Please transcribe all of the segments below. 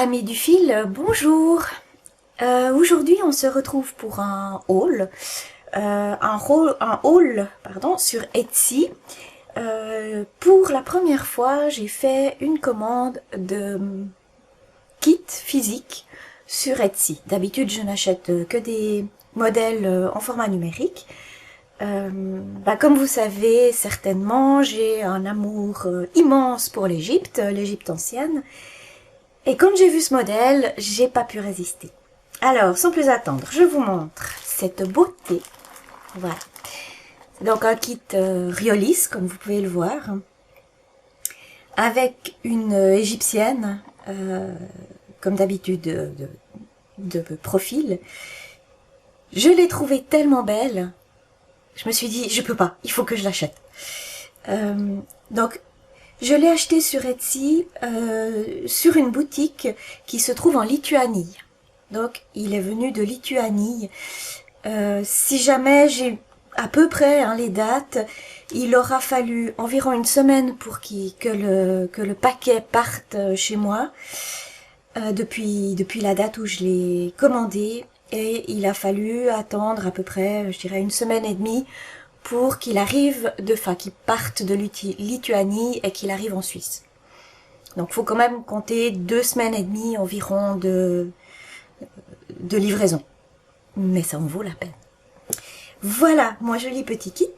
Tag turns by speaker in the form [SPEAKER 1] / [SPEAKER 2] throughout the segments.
[SPEAKER 1] Amis du fil, bonjour. Aujourd'hui, on se retrouve pour un haul, sur Etsy. Pour la première fois, j'ai fait une commande de kit physique sur Etsy. D'habitude, je n'achète que des modèles en format numérique. Comme vous savez certainement, j'ai un amour immense pour l'Égypte ancienne. Et quand j'ai vu ce modèle, j'ai pas pu résister. Alors, sans plus attendre, je vous montre cette beauté. Voilà. C'est donc un kit Riolis, comme vous pouvez le voir, avec une égyptienne, comme d'habitude, de profil. Je l'ai trouvée tellement belle, je me suis dit, je peux pas, il faut que je l'achète. Donc, je l'ai acheté sur Etsy, sur une boutique qui se trouve en Lituanie. Donc, il est venu de Lituanie. Si jamais j'ai à peu près les dates, il aura fallu environ une semaine pour que le paquet parte chez moi, depuis la date où je l'ai commandé. Et il a fallu attendre à peu près, je dirais, une semaine et demie pour qu'il qu'il parte de Lituanie et qu'il arrive en Suisse. Donc, faut quand même compter 2 semaines et demie environ de livraison. Mais ça en vaut la peine. Voilà, mon joli petit kit.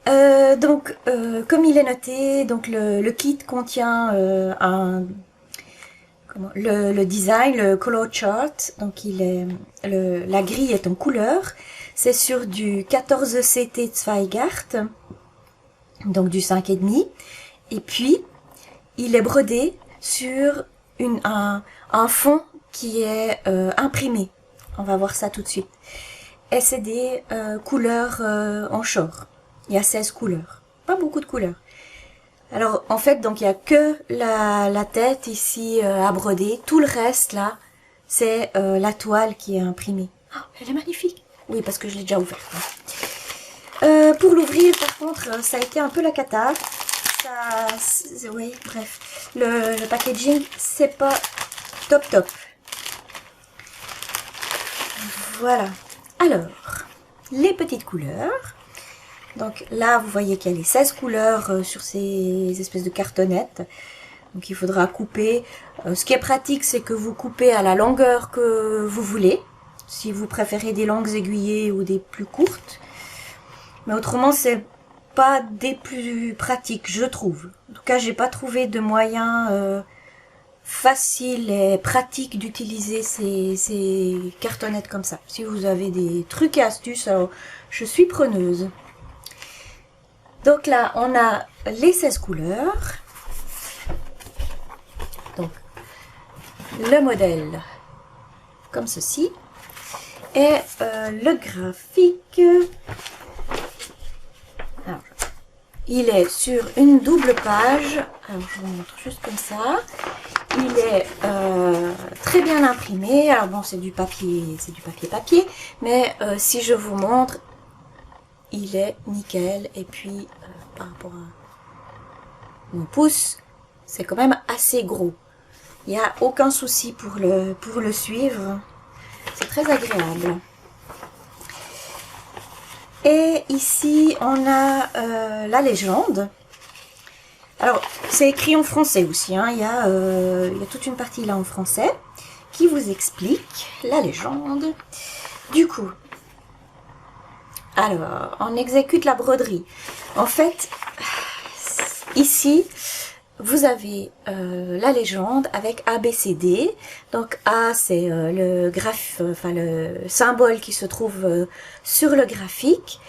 [SPEAKER 1] Comme il est noté, donc le kit contient le design, le color chart. Donc la grille est en couleur. C'est sur du 14 CT Zweigart, donc du 5,5. Et puis, il est brodé sur un fond qui est imprimé. On va voir ça tout de suite. Et c'est des couleurs en short. Il y a 16 couleurs. Pas beaucoup de couleurs. Alors, en fait, donc il y a que la tête ici à broder. Tout le reste, là, c'est la toile qui est imprimée. Oh, elle est magnifique. Oui, parce que je l'ai déjà ouverte. Pour l'ouvrir, par contre, ça a été un peu la cata. Oui, bref. Le packaging, c'est pas top. Voilà. Alors, les petites couleurs. Donc là, vous voyez qu'il y a les 16 couleurs sur ces espèces de cartonnettes. Donc il faudra couper. Ce qui est pratique, c'est que vous coupez à la longueur que vous voulez. Si vous préférez des longues aiguillées ou des plus courtes. Mais autrement, c'est pas des plus pratiques, je trouve. En tout cas, j'ai pas trouvé de moyen facile et pratique d'utiliser ces cartonnettes comme ça. Si vous avez des trucs et astuces, alors je suis preneuse. Donc là, on a les 16 couleurs. Donc, le modèle comme ceci. Et le graphique, alors, il est sur une double page. Alors, je vous montre juste comme ça. Il est très bien imprimé. Alors bon, c'est du papier, mais si je vous montre, il est nickel. Et puis, par rapport à mon pouce, c'est quand même assez gros. Il n'y a aucun souci pour le suivre. C'est très agréable. Et ici, on a la légende. Alors, c'est écrit en français aussi. Il y a toute une partie là en français qui vous explique la légende. Du coup, alors, on exécute la broderie. En fait, ici, vous avez la légende avec A, B, C, D. Donc A, c'est le symbole qui se trouve sur le graphique.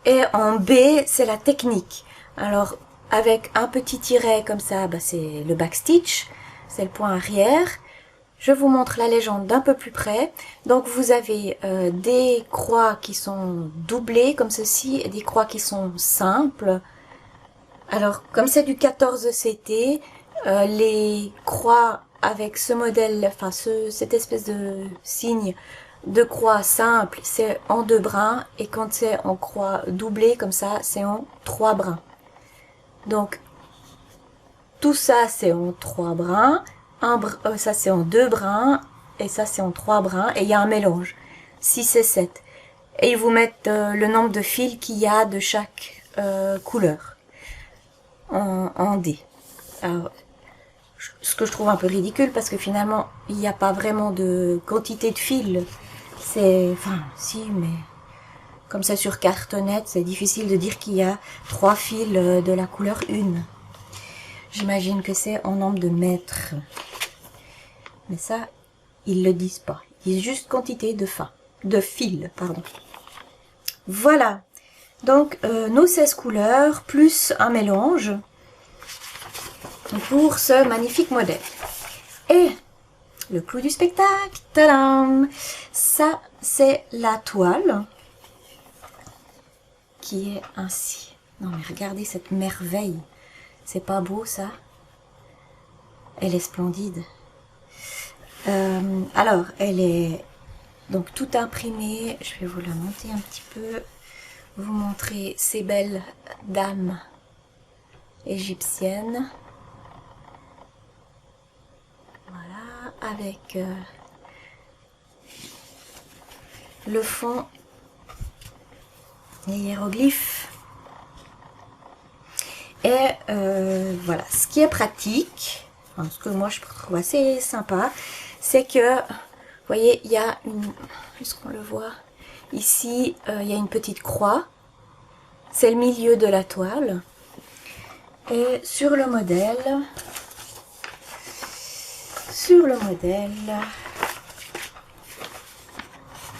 [SPEAKER 1] Et en B, c'est la technique. Alors, avec un petit tiret comme ça, c'est le backstitch. C'est le point arrière. Je vous montre la légende d'un peu plus près. Donc vous avez des croix qui sont doublées comme ceci et des croix qui sont simples. Alors, comme c'est du 14 CT, les croix avec ce modèle, cette espèce de signe de croix simple, c'est en 2 brins. Et quand c'est en croix doublée comme ça, c'est en 3 brins. Donc, tout ça, c'est en 3 brins. ça c'est en 2 brins, et ça c'est en 3 brins, et il y a un mélange, 6 et 7. Et ils vous mettent le nombre de fils qu'il y a de chaque couleur en dés. Alors, ce que je trouve un peu ridicule, parce que finalement, il n'y a pas vraiment de quantité de fils. Enfin, si, mais comme ça sur cartonnette, c'est difficile de dire qu'il y a 3 fils de la couleur 1. J'imagine que c'est en nombre de mètres. Mais ça, ils le disent pas. Ils disent juste quantité de fils, pardon. Voilà. Donc, nos 16 couleurs, plus un mélange pour ce magnifique modèle. Et le clou du spectacle, tadam! Ça, c'est la toile qui est ainsi. Non mais regardez cette merveille. C'est pas beau ça? Elle est splendide. Alors, elle est donc tout imprimée. Je vais vous la monter un petit peu. Vous montrer ces belles dames égyptiennes. Voilà, avec le fond, les hiéroglyphes. Et voilà, ce qui est pratique, enfin, ce que moi je trouve assez sympa, c'est que, vous voyez, il y a une, est-ce qu'on le voit ici, il y a une petite croix, c'est le milieu de la toile. Et sur le modèle,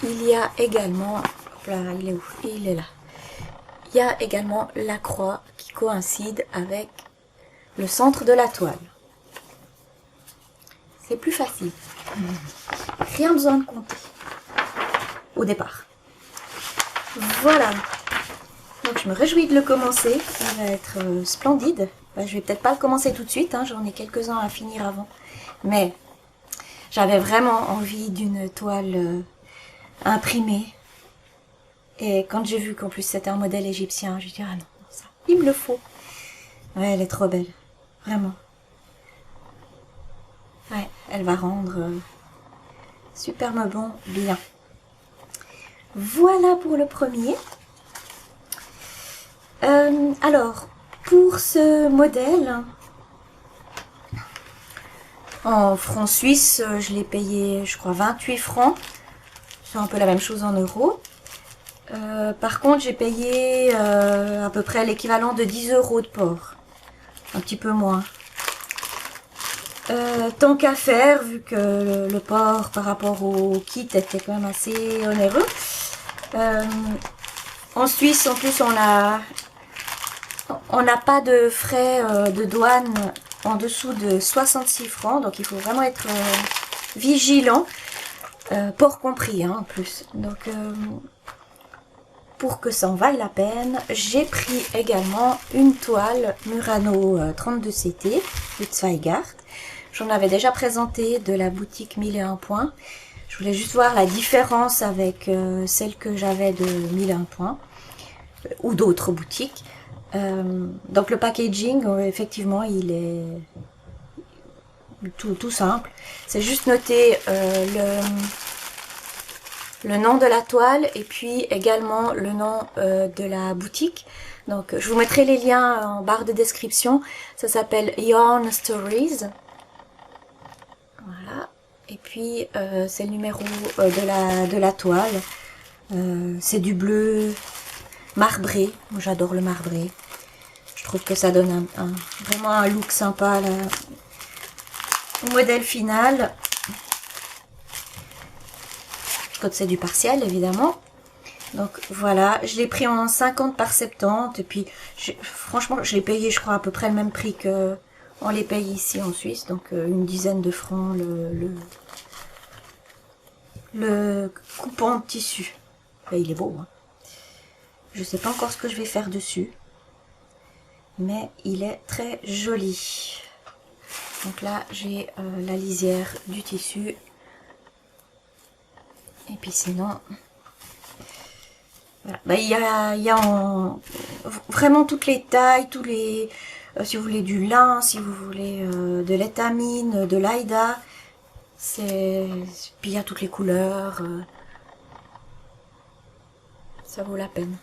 [SPEAKER 1] il y a également, hop là, il est où? Il est là. Il y a également la croix qui coïncide avec le centre de la toile. C'est plus facile. Rien besoin de compter au départ. Voilà. Donc je me réjouis de le commencer. Ça va être splendide. Ben, je vais peut-être pas le commencer tout de suite. Hein. J'en ai quelques-uns à finir avant. Mais j'avais vraiment envie d'une toile imprimée. Et quand j'ai vu qu'en plus c'était un modèle égyptien, j'ai dit ah non, ça, il me le faut. Ouais, elle est trop belle. Vraiment. Ouais, elle va rendre superbement bien. Voilà pour le premier. Alors, pour ce modèle, en francs suisses, je l'ai payé, je crois, 28 francs. C'est un peu la même chose en euros. Par contre, j'ai payé à peu près l'équivalent de 10 € de port. Un petit peu moins. Tant qu'à faire, vu que le port par rapport au kit était quand même assez onéreux. En Suisse, en plus, on n'a pas de frais de douane en dessous de 66 francs. Donc, il faut vraiment être vigilant. Port compris, hein, en plus. Donc, pour que ça en vaille la peine, j'ai pris également une toile Murano 32CT de Zweigart. J'en avais déjà présenté de la boutique 1001 points. Je voulais juste voir la différence avec celle que j'avais de 1001 points ou d'autres boutiques. Donc le packaging, effectivement, il est tout simple. C'est juste noter le nom de la toile et puis également le nom de la boutique. Donc je vous mettrai les liens en barre de description. Ça s'appelle Yarn Stories. Voilà. Et puis c'est le numéro de la toile. C'est du bleu marbré. Moi j'adore le marbré. Je trouve que ça donne vraiment un look sympa là, au modèle final. Quand c'est du partiel évidemment. Donc voilà, je l'ai pris en 50 par 70 et puis franchement je l'ai payé je crois à peu près le même prix que on les paye ici en Suisse, donc une dizaine de francs le coupon de tissu. Et il est beau, hein. Je sais pas encore ce que je vais faire dessus, mais il est très joli. Donc là j'ai la lisière du tissu. Et puis sinon, voilà. Bah, il y a vraiment toutes les tailles, tous les si vous voulez du lin, si vous voulez de l'étamine, de l'aïda. Puis il y a toutes les couleurs. Ça vaut la peine.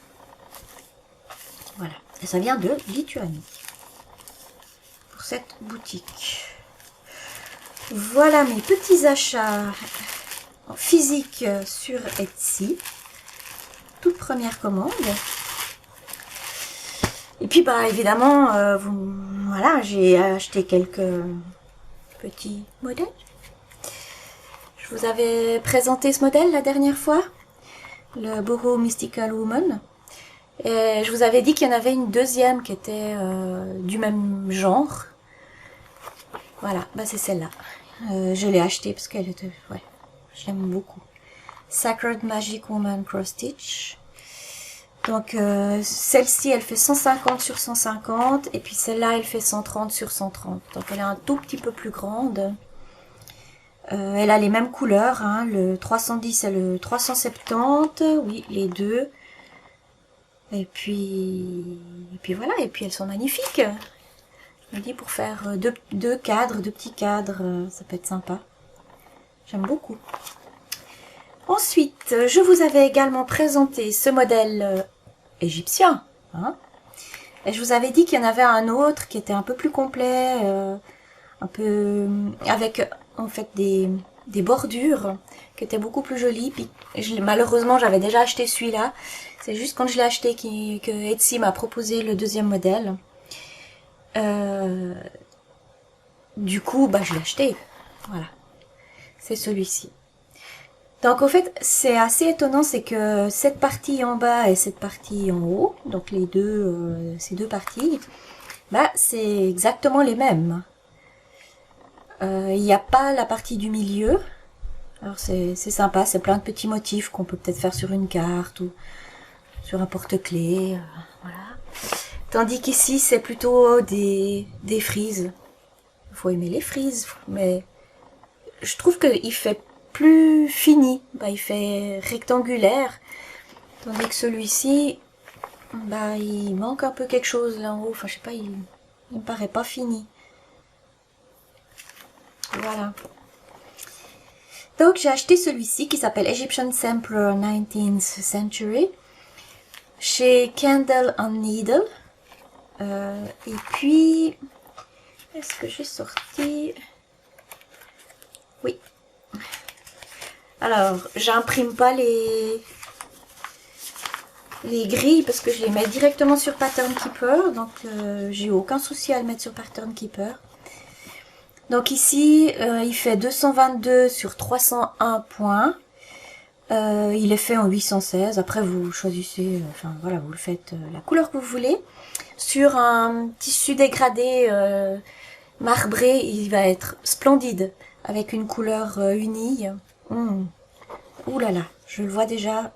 [SPEAKER 1] Voilà. Et ça vient de Lituanie. Pour cette boutique. Voilà mes petits achats physiques sur Etsy. Toute première commande. Et puis bah évidemment, voilà, j'ai acheté quelques petits modèles. Je vous avais présenté ce modèle la dernière fois, le Boho Mystical Woman. Et je vous avais dit qu'il y en avait une deuxième qui était du même genre. Voilà, bah c'est celle-là. Je l'ai achetée parce qu'elle était, ouais, je l'aime beaucoup. Sacred Magic Woman Cross Stitch. Donc celle-ci elle fait 150 sur 150 et puis celle-là elle fait 130 sur 130. Donc elle est un tout petit peu plus grande. Elle a les mêmes couleurs, hein, le 310 et le 370, oui les deux. Et puis voilà, et puis elles sont magnifiques. Je me dis pour faire deux cadres, deux petits cadres, ça peut être sympa. J'aime beaucoup. Ensuite, je vous avais également présenté ce modèle égyptien. Hein, et je vous avais dit qu'il y en avait un autre qui était un peu plus complet, un peu avec en fait des bordures qui étaient beaucoup plus jolies. Puis, malheureusement, j'avais déjà acheté celui-là. C'est juste quand je l'ai acheté que Etsy m'a proposé le deuxième modèle. Du coup, bah, je l'ai acheté. Voilà. C'est celui-ci. Donc, en fait, c'est assez étonnant, c'est que cette partie en bas et cette partie en haut, donc les deux, ces deux parties, bah, c'est exactement les mêmes. Il n'y a pas la partie du milieu. Alors, c'est sympa, c'est plein de petits motifs qu'on peut peut-être faire sur une carte ou sur un porte-clés. Voilà. Tandis qu'ici, c'est plutôt des frises. Il faut aimer les frises, mais je trouve qu'il fait plus fini. Bah, il fait rectangulaire. Tandis que celui-ci, bah, il manque un peu quelque chose là en haut. Enfin, je sais pas, il me paraît pas fini. Voilà. Donc, j'ai acheté celui-ci qui s'appelle Egyptian Sampler 19th Century chez Candle and Needle. Et puis, est-ce que j'ai sorti? Oui. Alors, j'imprime pas les grilles parce que je les mets directement sur Pattern Keeper. Donc, j'ai aucun souci à le mettre sur Pattern Keeper. Donc ici, il fait 222 sur 301 points. Il est fait en 816. Après, vous choisissez, enfin voilà, vous le faites la couleur que vous voulez. Sur un tissu dégradé marbré, il va être splendide avec une couleur unie. Ouh là là, je le vois déjà.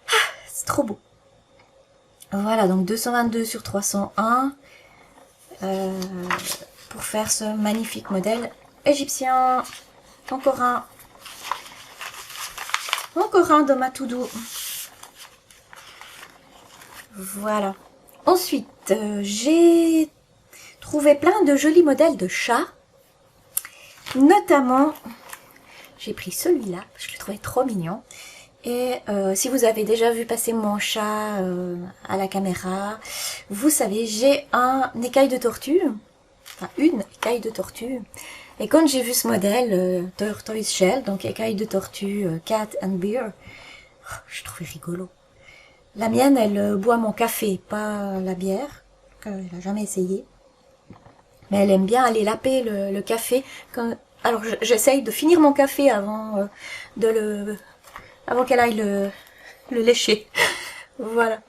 [SPEAKER 1] Ah, c'est trop beau. Voilà, donc 222 sur 301 pour faire ce magnifique modèle égyptien. Encore un de ma to-do. Voilà. Ensuite, j'ai trouvé plein de jolis modèles de chats. Notamment, j'ai pris celui-là, parce que je le trouvais trop mignon. Et si vous avez déjà vu passer mon chat à la caméra, vous savez, j'ai un écaille de tortue. Enfin, une écaille de tortue. Et quand j'ai vu ce modèle, Tortoise Shell, donc écaille de tortue, cat and beer, je trouvais rigolo. La mienne, elle boit mon café, pas la bière. Elle n'a jamais essayé. Mais elle aime bien aller laper le café. Alors j'essaye de finir mon café avant qu'elle aille le lécher. Voilà.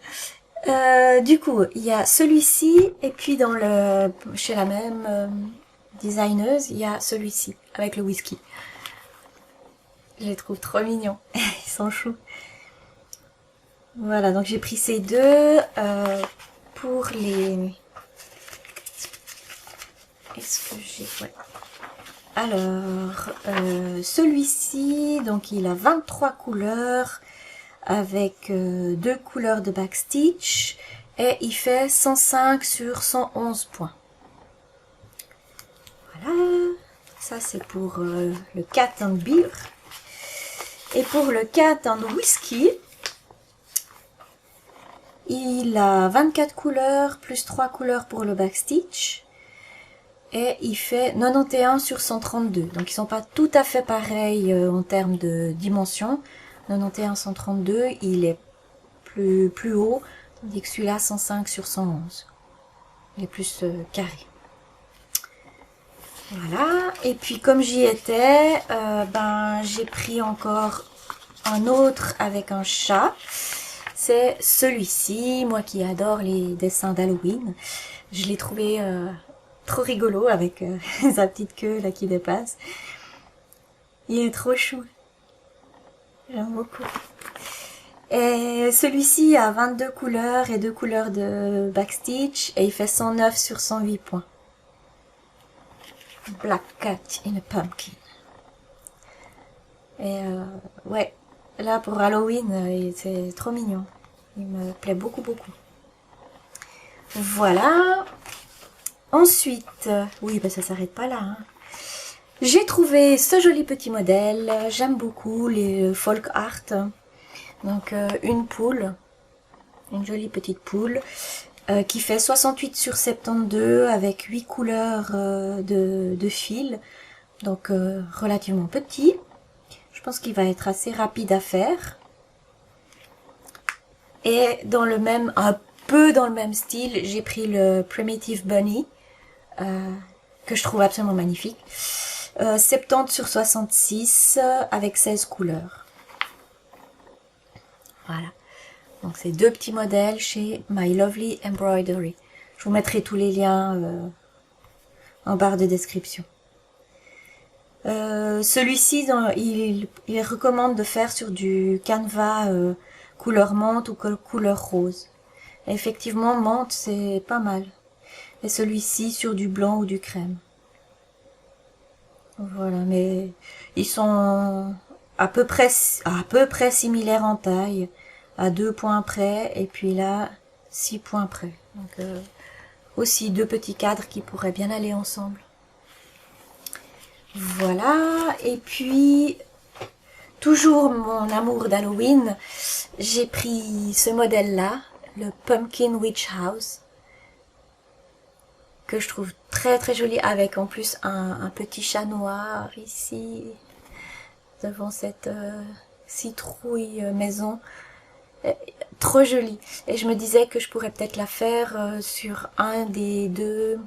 [SPEAKER 1] Du coup, il y a celui-ci et puis chez la même designeuse, il y a celui-ci avec le whisky. Je les trouve trop mignons. Ils sont choux. Voilà, donc j'ai pris ces deux pour les... Est-ce que j'ai... Ouais. Alors, celui-ci, donc il a 23 couleurs avec deux couleurs de backstitch et il fait 105 sur 111 points. Voilà, ça c'est pour le Cat and Beer. Et pour le Cat and Whisky, il a 24 couleurs plus 3 couleurs pour le backstitch. Et il fait 91 sur 132. Donc ils sont pas tout à fait pareils en termes de dimension. 91 132, il est plus haut, tandis que celui-là 105 sur 111. Il est plus carré. Voilà. Et puis comme j'y étais, j'ai pris encore un autre avec un chat. C'est celui-ci, moi qui adore les dessins d'Halloween. Je l'ai trouvé trop rigolo avec sa petite queue là qui dépasse. Il est trop chou. J'aime beaucoup. Et celui-ci a 22 couleurs et 2 couleurs de backstitch et il fait 109 sur 108 points. Black Cat in a Pumpkin. Et ouais, là pour Halloween, c'est trop mignon. Il me plaît beaucoup. Voilà. Ensuite, oui, ça s'arrête pas là. Hein. J'ai trouvé ce joli petit modèle. J'aime beaucoup les folk art. Donc une poule, une jolie petite poule qui fait 68 sur 72 avec 8 couleurs de fil. Donc relativement petit. Je pense qu'il va être assez rapide à faire. Et dans le même, un peu dans le même style, j'ai pris le Primitive Bunny. Que je trouve absolument magnifique. 70 sur 66 avec 16 couleurs. Voilà. Donc c'est deux petits modèles chez My Lovely Embroidery. Je vous mettrai tous les liens en barre de description. Celui-ci, il recommande de faire sur du canevas couleur menthe ou couleur rose. Et effectivement, menthe, c'est pas mal. Et celui-ci sur du blanc ou du crème. Voilà, mais ils sont à peu près similaires en taille, à 2 points près, et puis là, 6 points près. Donc aussi deux petits cadres qui pourraient bien aller ensemble. Voilà, et puis toujours mon amour d'Halloween, j'ai pris ce modèle-là, le Pumpkin Witch House. Que je trouve très joli avec en plus un petit chat noir ici devant cette citrouille maison, trop jolie. Et je me disais que je pourrais peut-être la faire sur un des deux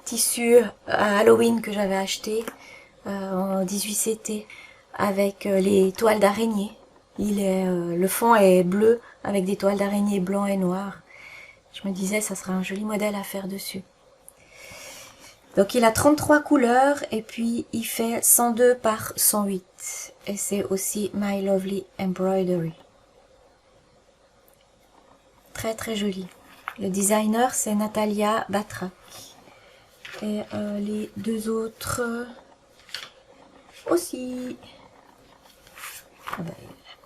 [SPEAKER 1] tissus à Halloween que j'avais acheté en 18CT avec les toiles d'araignée. Le fond est bleu avec des toiles d'araignée blanc et noir. Je me disais ça serait un joli modèle à faire dessus. Donc il a 33 couleurs et puis il fait 102 par 108. Et c'est aussi My Lovely Embroidery. Très joli. Le designer c'est Natalia Batrak. Et les deux autres aussi.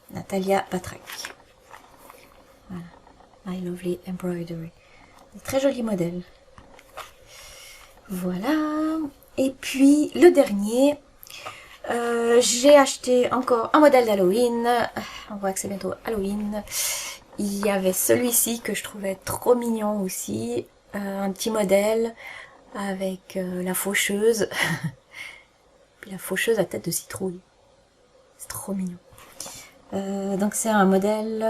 [SPEAKER 1] Natalia Batrak. Voilà. My Lovely Embroidery. Très joli modèle. Voilà, et puis le dernier, j'ai acheté encore un modèle d'Halloween, on voit que c'est bientôt Halloween. Il y avait celui-ci que je trouvais trop mignon aussi, un petit modèle avec la faucheuse, puis la faucheuse à tête de citrouille, c'est trop mignon. Donc c'est un modèle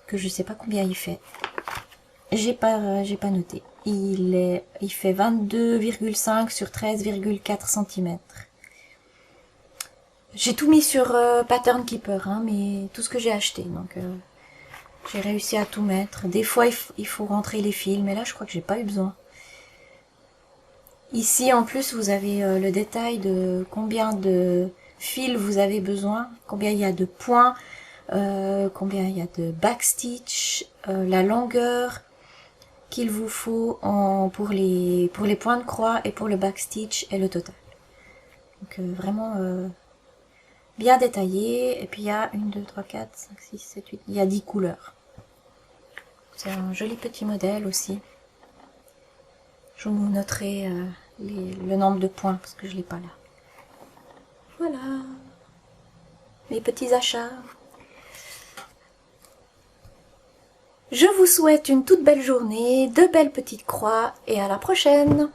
[SPEAKER 1] que je sais pas combien il fait. J'ai pas noté. Il fait 22,5 sur 13,4 cm. J'ai tout mis sur Pattern Keeper, hein, mais tout ce que j'ai acheté. Donc j'ai réussi à tout mettre. Des fois il faut rentrer les fils, mais là je crois que j'ai pas eu besoin. Ici en plus vous avez le détail de combien de fils vous avez besoin, combien il y a de points, combien il y a de backstitch, la longueur qu'il vous faut pour les points de croix et pour le backstitch et le total. Donc vraiment bien détaillé. Et puis il y a 1, 2, 3, 4, 5, 6, 7, 8, il y a 10 couleurs. C'est un joli petit modèle aussi. Je vous noterai le nombre de points parce que je ne l'ai pas là. Voilà mes petits achats. Je vous souhaite une toute belle journée, de belles petites croix et à la prochaine.